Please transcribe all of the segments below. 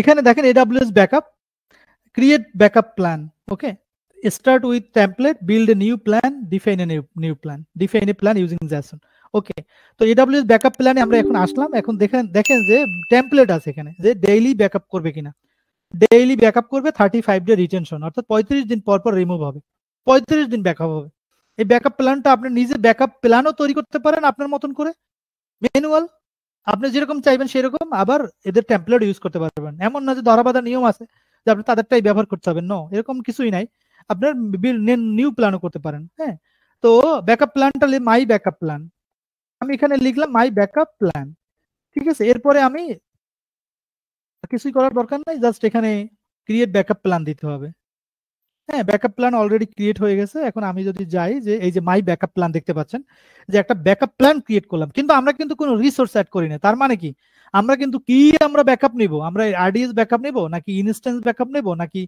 এখানে দেখেন AWS backup, create backup plan. Okay, start with template, build a new plan, define a new plan, define a plan using JSON। ওকে, তো AWS backup প্ল্যানে আমরা এখন আসলাম। এখন দেখেন যে টেমপ্লেট আছে এখানে, যে ডেইলি ব্যাকআপ করবে কিনা। ডেইলি ব্যাকআপ করবে, 35 ডে রিটেনশন, অর্থাৎ 35 দিন পর পর রিমুভ হবে, 35 দিন ব্যাকআপ হবে। এই ব্যাকআপ প্ল্যানটা আপনি নিজে ব্যাকআপ প্ল্যানও তৈরি করতে পারেন আপনার মতন করে, ম্যানুয়াল, আপনি যেরকম চাইবেন সেরকম। আবার এদের টেমপ্লেট ইউজ করতে পারবেন, এমন না যে ধরাবাঁধা নিয়ম আছে যে আপনি তাদেরটাই ব্যবহার করতে হবে, নো, এরকম কিছুই নাই। আপনার নিউ প্ল্যানও করতে পারেন। হ্যাঁ, তো ব্যাকআপ প্ল্যানটা মাই ব্যাকআপ প্ল্যান, আমি এখানে লিখলাম মাই ব্যাকআপ প্ল্যান। ঠিক আছে, এরপরে আমি কিছুই করার দরকার নাই, জাস্ট এখানে ক্রিয়েট ব্যাকআপ প্ল্যান দিতে হবে। হ্যাঁ, ব্যাকআপ প্ল্যান অলরেডি ক্রিয়েট হয়ে গেছে। এখন আমি যদি যাই, যে এই যে মাই ব্যাকআপ প্ল্যান দেখতে পাচ্ছেন, যে একটা ব্যাকআপ প্ল্যান ক্রিয়েট করলাম, কিন্তু আমরা কিন্তু কোনো রিসোর্স অ্যাড করি না। তার মানে কি, আমরা কিন্তু আমরা ব্যাকআপ নিব, আমরা RDS ব্যাকআপ নেব নাকি ইনস্ট্যান্স ব্যাকআপ নেব নাকি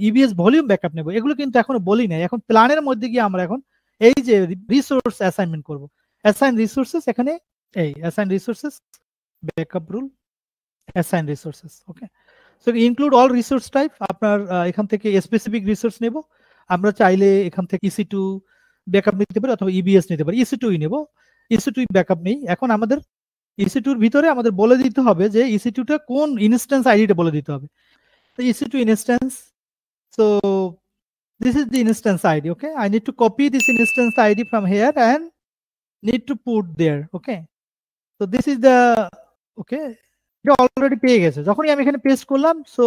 EBS ভলিউম ব্যাকআপ নেব, এগুলো কিন্তু এখনো বলি নাই। এখন প্ল্যানের মধ্যে গিয়ে আমরা এখন এই যে রিসোর্স অ্যাসাইনমেন্ট করব, অ্যাসাইন রিসোর্সেস, এখানে এই assign resources, backup rule, assign resources. Okay, so include all resource type, আপনার এখান থেকে স্পেসিফিক রিসোর্স নেব। আমরা চাইলে এখান থেকে EC2 ব্যাকআপ নিতে পারি অথবা EBS নিতে পারি, EC2 নেব, EC2 ব্যাকআপ নেই। এখন আমাদের EC2 এর ভিতরে আমাদের বলে দিতে হবে যে EC2 টা কোন ইনস্ট্যান্স আইডিটা বলে দিতে হবে। তো EC2 instance, so this is the instance ID. Okay, I need to copy this instance ID from here and need to put there. Okay, so this is the, okay, এটা already পেয়ে গেছে, যখনই আমি এখানে পেস্ট করলাম, so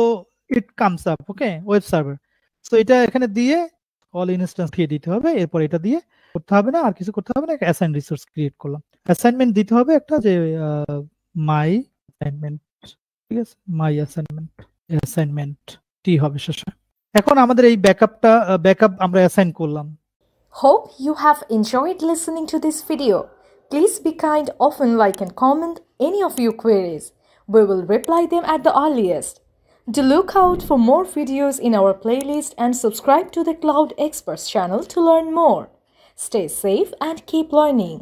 it comes up. Okay, web server, so এটা এখানে দিয়ে অল ইনস্ট্যান্স দিয়ে দিতে হবে। এরপর এটা দিয়ে করতে হবে না, আর কিছু করতে হবে না, অ্যাসাইন রিসোর্স ক্রিয়েট করলাম। অ্যাসাইনমেন্ট দিতে হবে একটা, যে মাই অ্যাসাইনমেন্ট, ঠিক আছে, মাই অ্যাসাইনমেন্ট, অ্যাসাইনমেন্ট টি হবে শেষে। এখন আমাদের এই ব্যাকআপ আমরা অ্যাসাইন করলাম। Hope you have enjoyed listening to this video. Please be kind, often like and comment any of your queries. We will reply them at the earliest. Do look out for more videos in our playlist and subscribe to the Cloud Experts channel to learn more. Stay safe and keep learning.